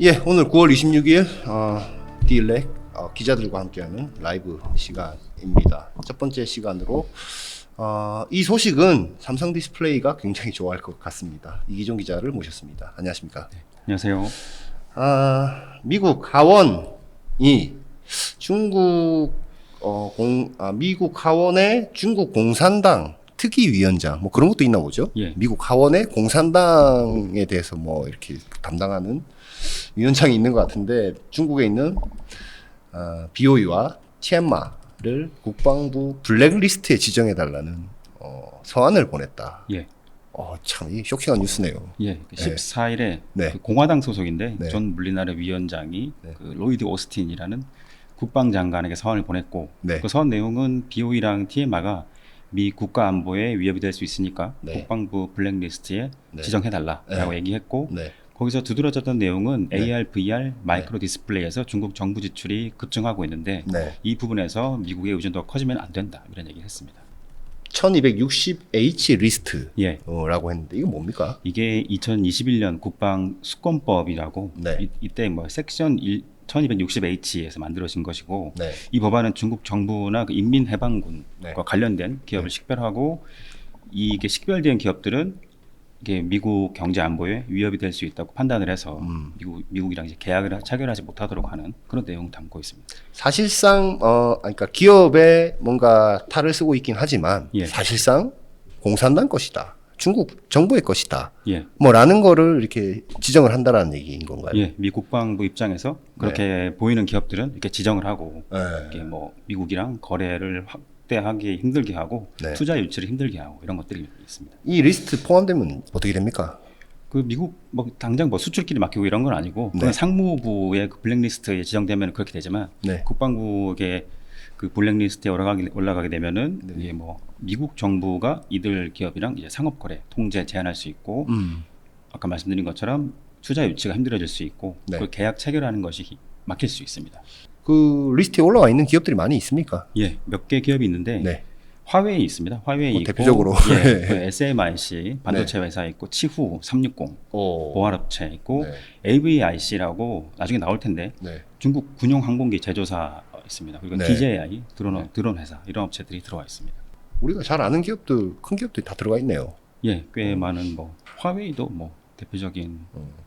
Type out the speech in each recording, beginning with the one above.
예, 오늘 9월 26일 디일렉 기자들과 함께하는 라이브 시간입니다. 첫 번째 시간으로 이 소식은 삼성 디스플레이가 굉장히 좋아할 것 같습니다. 이기종 기자를 모셨습니다. 안녕하십니까? 네, 안녕하세요. 미국 하원이 미국 하원의 중국 공산당 특위위원장 뭐 그런 것도 있나 보죠? 예. 미국 하원의 공산당에 대해서 뭐 이렇게 담당하는 위원장이 있는 것 같은데 중국에 있는 BOE와 티엔마를 국방부 블랙리스트에 지정해달라는 서한을 보냈다. 예. 참 이 쇼킹한 뉴스네요. 예. 14일에 네. 그 공화당 소속인데 네. 존 물리나르 위원장이 네. 그 로이드 오스틴이라는 국방장관에게 서한을 보냈고 네. 그 서한 내용은 BOE랑 TMA가 미 국가 안보에 위협이 될 수 있으니까 네. 국방부 블랙리스트에 네. 지정해달라라고 네. 얘기했고 네. 거기서 두드러졌던 내용은 네. AR, VR, 마이크로 디스플레이에서 중국 정부 지출이 급증하고 있는데 네. 이 부분에서 미국의 의존도가 커지면 안 된다 이런 얘기를 했습니다. 1260H 리스트라고 예. 했는데 이거 뭡니까? 이게 2021년 국방 수권법이라고 네. 이때 뭐 섹션 1260H에서 만들어진 것이고 네. 이 법안은 중국 정부나 그 인민해방군과 네. 관련된 기업을 식별하고 이게 식별된 기업들은 이게 미국 경제 안보에 위협이 될 수 있다고 판단을 해서 미국이랑 이제 계약을 체결하지 못하도록 하는 그런 내용을 담고 있습니다. 사실상 그러니까 기업에 뭔가 탈을 쓰고 있긴 하지만 예. 사실상 공산당 것이다. 중국 정부의 것이다. 예. 뭐라는 거를 이렇게 지정을 한다라는 얘기인 건가요? 예, 미 국방부 입장에서 그렇게 보이는 기업들은 이렇게 지정을 하고 네. 이게 뭐 미국이랑 거래를 확대하기 힘들게 하고 네. 투자 유치를 힘들게 하고 이런 것들이 있습니다. 이 리스트 포함되면 어떻게 됩니까? 그 미국 뭐 당장 뭐 수출길이 막히고 이런 건 아니고 네. 그건 상무부의 그 블랙리스트에 지정되면 그렇게 되지만 네. 국방부의 그 블랙리스트에 올라가게 되면은 네. 이게 뭐 미국 정부가 이들 기업이랑 이제 상업 거래 통제 제한할 수 있고 아까 말씀드린 것처럼 투자 유치가 힘들어질 수 있고 네. 그 계약 체결하는 것이 막힐 수 있습니다. 그 리스트에 올라와 있는 기업들이 많이 있습니까? 예, 몇 개 기업이 있는데 네. 화웨이 있습니다. 화웨이 있고 대표적으로. 예, 그 SMIC 반도체 회사 있고 치후 360 보안업체 있고 네. AVIC라고 나중에 나올 텐데 네. 중국 군용 항공기 제조사 있습니다. 그리고 네. DJI 드론 회사 이런 업체들이 들어와 있습니다. 우리가 잘 아는 기업들, 큰 기업들이 다 들어가 있네요. 예, 꽤 많은 뭐 화웨이도 뭐 대표적인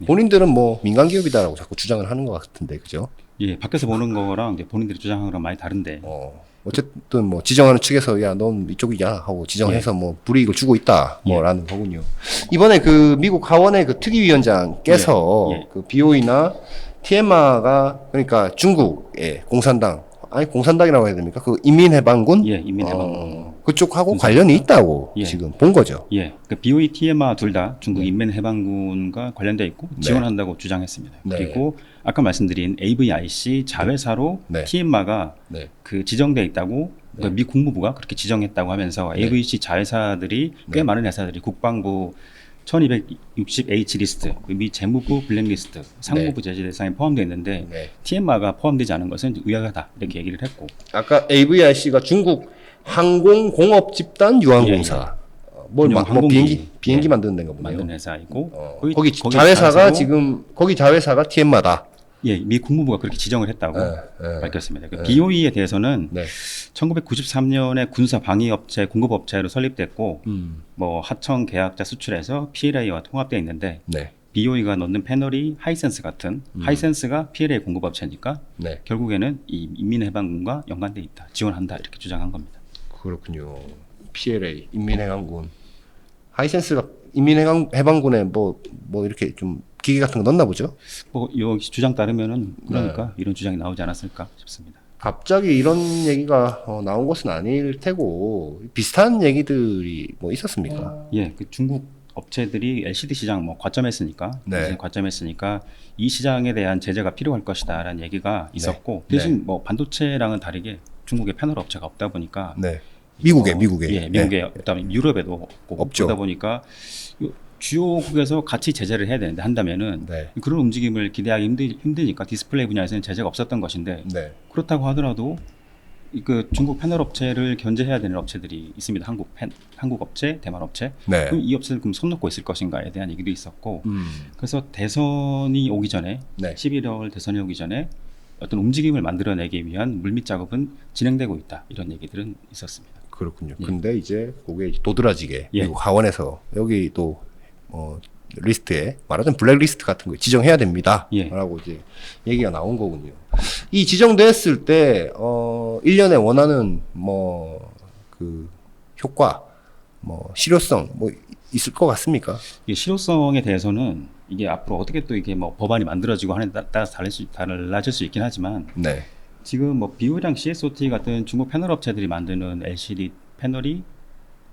본인들은 뭐 민간 기업이다라고 자꾸 주장을 하는 것 같은데, 그죠? 예, 밖에서 보는 거랑 이제 본인들이 주장하는 거랑 많이 다른데 어쨌든 뭐 지정하는 측에서 야, 넌 이쪽이야 하고 지정해서 뭐 불이익을 주고 있다 뭐라는 거군요. 이번에 그 미국 하원의 그 특위위원장께서 예. 그 BOE나 TMA가 그러니까 중국의 공산당 아니 공산당이라고 해야 됩니까? 그 인민해방군 예, 인민해방군 그쪽하고 관련이 있다고 예. 지금 본 거죠. 예, 그 BOE, TMA 둘 다 중국 인민해방군과 관련돼 있고 네. 지원한다고 주장했습니다. 네. 그리고 아까 말씀드린 AVIC 자회사로 네. TMA가 네. 그 지정돼 있다고 네. 그러니까 미 국무부가 그렇게 지정했다고 하면서 네. AVC 자회사들이 꽤 네. 많은 회사들이 국방부 1260H 리스트, 미 재무부 블랙리스트, 상무부 제재 대상에 포함되어 있는데 네. TMA가 포함되지 않은 것은 의아하다 이렇게 얘기를 했고 아까 AVIC가 중국 항공공업집단 유한공사. 군용 항공기. 비행기 예. 만드는 데인가 보네요. 만든 회사이고 거기 자회사가 자회사로 지금 거기 자회사가 TM마다. 예, 미 국무부가 그렇게 지정을 했다고 네. 밝혔습니다. 그 BOE에 대해서는 네. 1993년에 군사 방위업체 공급업체로 설립됐고 뭐 하청 계약자 수출해서 PLA와 통합되어 있는데 네. BOE가 넣는 패널이 하이센스 같은 하이센스가 PLA 공급업체니까 네. 결국에는 이 인민해방군과 연관돼 있다, 지원한다 이렇게 주장한 겁니다. 그렇군요. PLA 인민해방군. 하이센스가 인민해방군에 뭐 이렇게 좀 기계 같은 거 넣나 보죠? 뭐 여기 주장 따르면은 그러니까 이런 주장이 나오지 않았을까 싶습니다. 갑자기 이런 얘기가 나온 것은 아닐 테고 비슷한 얘기들이 뭐 있었습니까? 예, 그 중국 업체들이 LCD 시장 뭐 과점했으니까 네. 이제 과점했으니까 이 시장에 대한 제재가 필요할 것이다라는 얘기가 있었고 대신 뭐 반도체랑은 다르게 중국에 패널 업체가 없다 보니까 네. 미국에 예, 미국에 그다음에 유럽에도 없고 없죠. 그러다 보니까 주요국에서 같이 제재를 해야 되는데 한다면은 네. 그런 움직임을 기대하기 힘드니까 디스플레이 분야에서는 제재가 없었던 것인데 네. 그렇다고 하더라도 그 중국 패널 업체를 견제해야 되는 업체들이 있습니다. 한국 업체, 대만 업체. 네. 그럼 이 업체들 그럼 손 놓고 있을 것인가에 대한 얘기도 있었고, 그래서 대선이 오기 전에, 네. 11월 대선이 오기 전에 어떤 움직임을 만들어내기 위한 물밑 작업은 진행되고 있다. 이런 얘기들은 있었습니다. 그렇군요. 예. 근데 이제 그게 이제 도드라지게 예. 미국 하원에서 여기 또 리스트에 말하자면 블랙리스트 같은 거 지정해야 됩니다. 예. 라고 이제 얘기가 나온 거군요. 이 지정됐을 때 1년에 원하는 그 효과, 실효성 있을 것 같습니까? 이 실효성에 대해서는 이게 앞으로 어떻게 또 이게 뭐 법안이 만들어지고 하는 데 따라서 달라질 수 있긴 하지만, 네. 지금 뭐 BOE랑 CSOT 같은 중국 패널 업체들이 만드는 LCD 패널이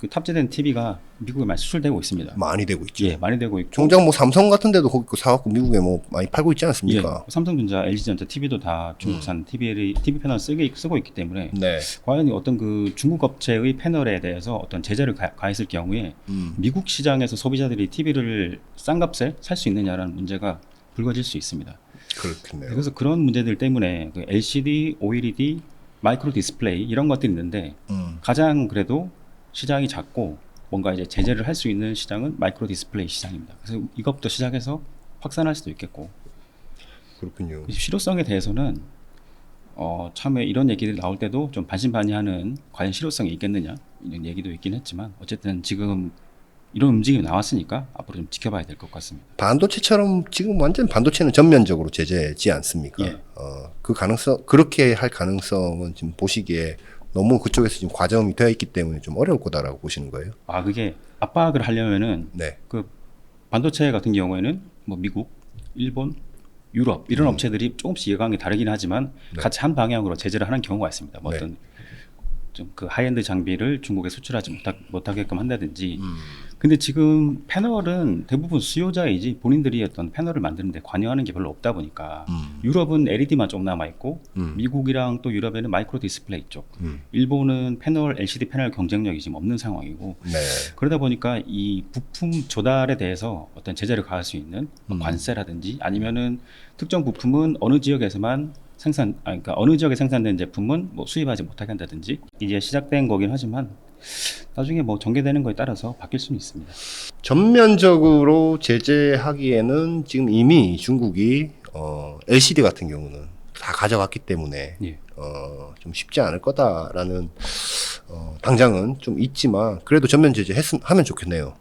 그 탑재된 TV가 미국에 많이 수출되고 있습니다. 많이 되고 있죠. 예, 많이 되고 있고. 종장 삼성 같은 데도 거기 거 사갖고 미국에 많이 팔고 있지 예, 않습니까? 삼성전자, LG전자 TV도 다 중국산 TV 패널 쓰고 있기 때문에, 네. 과연 어떤 그 중국 업체의 패널에 대해서 어떤 제재를 가했을 경우에 미국 시장에서 소비자들이 TV를 싼 값에 살 수 있느냐라는 문제가 불거질 수 있습니다. 그렇겠네요. 그래서 그런 문제들 때문에 그 LCD, OLED, 마이크로 디스플레이 이런 것들이 있는데, 가장 그래도 시장이 작고 뭔가 이제 제재를 할 수 있는 시장은 마이크로 디스플레이 시장입니다. 그래서 이것부터 시작해서 확산할 수도 있겠고, 그렇군요. 실효성에 대해서는 처음에 이런 얘기들이 나올 때도 좀 반신반의하는, 과연 실효성이 있겠느냐 이런 얘기도 있긴 했지만, 어쨌든 지금 이런 움직임이 나왔으니까 앞으로 좀 지켜봐야 될 것 같습니다. 반도체처럼 지금 완전 반도체는 전면적으로 제재지 않습니까? 예. 그 가능성, 그렇게 할 가능성은 지금 보시기에 너무 그쪽에서 지금 과점이 되어 있기 때문에 좀 어려울 거다라고 보시는 거예요? 그게 압박을 하려면은 네. 그 반도체 같은 경우에는 뭐 미국, 일본, 유럽 이런 업체들이 조금씩 예강이 다르긴 하지만 네. 같이 한 방향으로 제재를 하는 경우가 있습니다. 뭐 네. 어떤 좀 그 하이엔드 장비를 중국에 수출하지 못하게끔 한다든지. 근데 지금 패널은 대부분 수요자이지 본인들이 어떤 패널을 만드는데 관여하는 게 별로 없다 보니까, 유럽은 LED만 좀 남아 있고, 미국이랑 또 유럽에는 마이크로 디스플레이 쪽, 일본은 LCD 패널 경쟁력이 지금 없는 상황이고, 네. 그러다 보니까 이 부품 조달에 대해서 어떤 제재를 가할 수 있는 뭐 관세라든지, 아니면은 특정 부품은 어느 지역에서만 그러니까 어느 지역에 생산된 제품은 뭐 수입하지 못하게 한다든지, 이제 시작된 거긴 하지만 나중에 뭐 전개되는 거에 따라서 바뀔 수는 있습니다. 전면적으로 제재하기에는 지금 이미 중국이 LCD 같은 경우는 다 가져갔기 때문에 예. 좀 쉽지 않을 거다라는 당장은 좀 있지만, 그래도 전면 제재 하면 좋겠네요.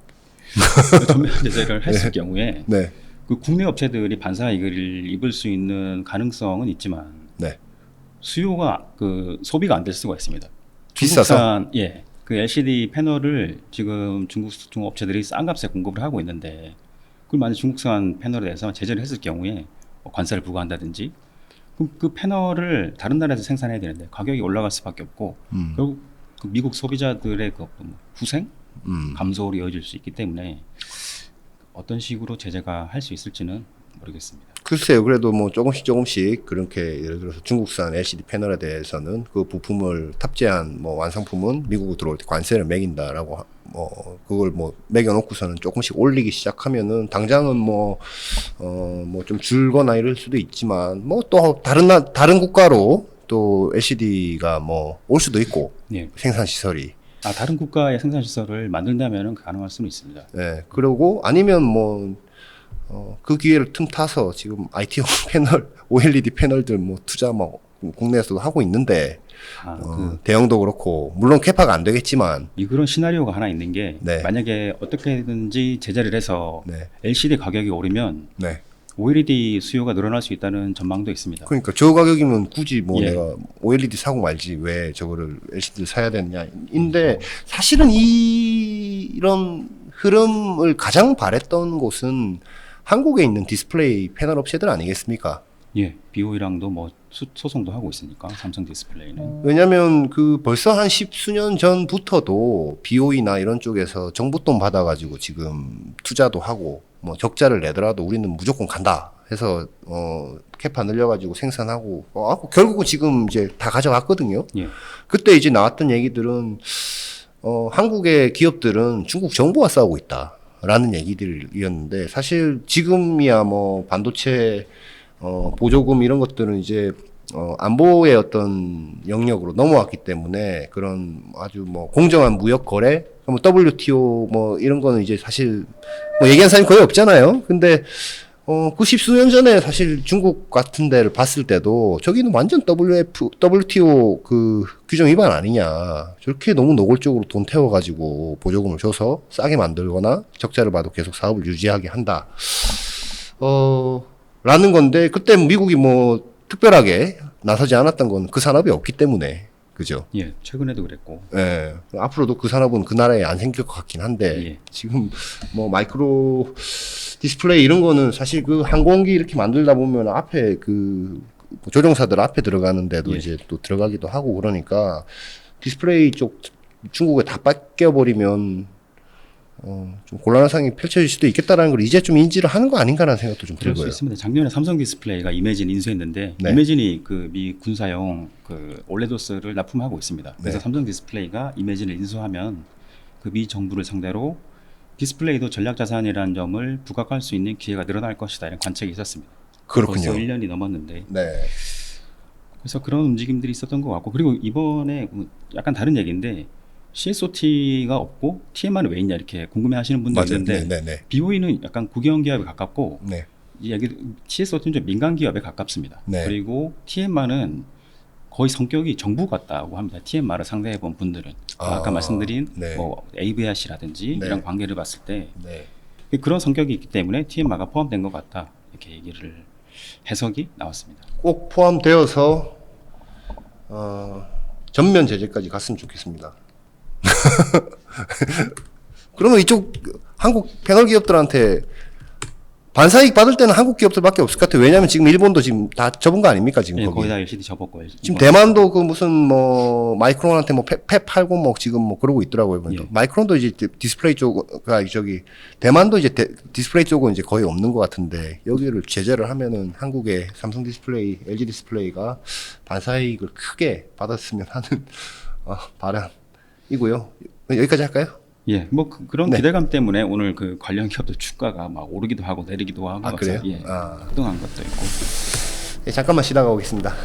전면 제재를 했을 경우에 네. 그 국내 업체들이 반사 이익을 입을 수 있는 가능성은 있지만, 네. 수요가 그 소비가 안 될 수가 있습니다. 비싸서? 예, 그 LCD 패널을 지금 중국 업체들이 싼 값에 공급을 하고 있는데, 그걸 만약 중국산 패널에 대해서 제재를 했을 경우에 뭐 관세를 부과한다든지, 그럼 그 패널을 다른 나라에서 생산해야 되는데 가격이 올라갈 수밖에 없고, 결국 그 미국 소비자들의 그 후생 감소로 이어질 수 있기 때문에 어떤 식으로 제재가 할 수 있을지는 모르겠습니다. 글쎄요. 그래도 뭐 조금씩 그렇게, 예를 들어서 중국산 LCD 패널에 대해서는 그 부품을 탑재한 뭐 완성품은 미국으로 들어올 때 관세를 매긴다라고 그걸 매겨놓고서는 조금씩 올리기 시작하면은 당장은 뭐 좀 줄거나 이럴 수도 있지만, 뭐 또 다른 국가로 또 LCD가 올 수도 있고, 예. 생산 시설이. 다른 국가의 생산 시설을 만든다면 가능할 수는 있습니다. 네. 그러고 아니면 그 기회를 틈타서 지금 IT용 패널, OLED 패널들 투자 국내에서도 하고 있는데, 대형도 그렇고, 물론 캐파가 안 되겠지만. 그런 시나리오가 하나 있는 게, 네. 만약에 어떻게든지 제재를 해서 네. LCD 가격이 오르면 네. OLED 수요가 늘어날 수 있다는 전망도 있습니다. 그러니까 저 가격이면 굳이 예. 내가 OLED 사고 말지 왜 저거를 LCD를 사야 되느냐인데, 사실은 이런 흐름을 가장 바랬던 곳은 한국에 있는 디스플레이 패널 업체들 아니겠습니까? 예, BOE랑도 소송도 하고 있으니까, 삼성 디스플레이는. 왜냐면 벌써 한 10수년 전부터도 BOE나 이런 쪽에서 정부 돈 받아가지고 지금 투자도 하고, 적자를 내더라도 우리는 무조건 간다 해서 캐파 늘려가지고 생산하고, 결국은 지금 이제 다 가져갔거든요. 예. 그때 이제 나왔던 얘기들은 한국의 기업들은 중국 정부와 싸우고 있다라는 얘기들이었는데, 사실 지금이야 반도체 보조금 이런 것들은 이제 안보의 어떤 영역으로 넘어왔기 때문에 그런 아주 뭐 공정한 무역 거래, 뭐 WTO 뭐 이런 거는 이제 사실 뭐 얘기한 사람이 거의 없잖아요. 근데 90수년 전에 사실 중국 같은 데를 봤을 때도 저기는 완전 WTO 그 규정 위반 아니냐. 저렇게 너무 노골적으로 돈 태워가지고 보조금을 줘서 싸게 만들거나 적자를 봐도 계속 사업을 유지하게 한다. 라는 건데, 그때 미국이 뭐 특별하게 나서지 않았던 건 그 산업이 없기 때문에. 그죠? 예, 최근에도 그랬고. 예. 앞으로도 그 산업은 그 나라에 안 생길 것 같긴 한데, 예. 지금 뭐 마이크로 디스플레이 이런 거는 사실 그 항공기 이렇게 만들다 보면 앞에 그 조종사들 앞에 들어가는데도 예. 이제 또 들어가기도 하고 그러니까 디스플레이 쪽 중국에 다 뺏겨버리면 좀 곤란한 상황이 펼쳐질 수도 있겠다라는 걸 이제 좀 인지를 하는 거 아닌가라는 생각도 좀 그럴 수 들고요. 있습니다. 작년에 삼성 디스플레이가 이매진 인수했는데 네. 이매진이 그 미 군사용 그 올레도스를 납품하고 있습니다. 그래서 네. 삼성 디스플레이가 이매진을 인수하면 그 미 정부를 상대로 디스플레이도 전략 자산이라는 점을 부각할 수 있는 기회가 늘어날 것이다 이런 관측이 있었습니다. 그렇군요. 벌써 1년이 넘었는데 네. 그래서 그런 움직임들이 있었던 것 같고 그리고 이번에 약간 다른 얘기인데 CSOT가 없고 TMR은 왜 있냐 이렇게 궁금해하시는 분도 맞아요. 있는데 네. BOE는 약간 국영 기업에 가깝고 네. 이 얘기 CSOT는 좀 민간 기업에 가깝습니다. 네. 그리고 TMR은 거의 성격이 정부 같다고 합니다. TMR을 상대해 본 분들은 아까 말씀드린 네. 뭐 AVRC라든지 네. 이런 관계를 봤을 때 네. 그런 성격이 있기 때문에 TMR가 포함된 것 같다 이렇게 얘기를 해석이 나왔습니다. 꼭 포함되어서 전면 제재까지 갔으면 좋겠습니다. 그러면 이쪽 한국 패널 기업들한테 반사이익 받을 때는 한국 기업들밖에 없을 것 같아요. 왜냐하면 지금 일본도 지금 다 접은 거 아닙니까 지금 예, 거기. 거의 다 LCD 접었고 지금 대만도 그 무슨 뭐 마이크론한테 뭐 패 팔고 뭐 지금 뭐 그러고 있더라고요. 보니까. 예. 마이크론도 이제 디스플레이 쪽가 저기 대만도 이제 디스플레이 쪽은 이제 거의 없는 것 같은데 여기를 제재를 하면은 한국의 삼성 디스플레이, LG 디스플레이가 반사이익을 크게 받았으면 하는 바람이고요. 여기까지 할까요? 예, 뭐 그런 네. 기대감 때문에 오늘 그 관련 기업들 주가가 막 오르기도 하고 내리기도 하고 아, 그래요? 예, 급등한 것도 있고. 예, 잠깐만 쉬다가 오겠습니다.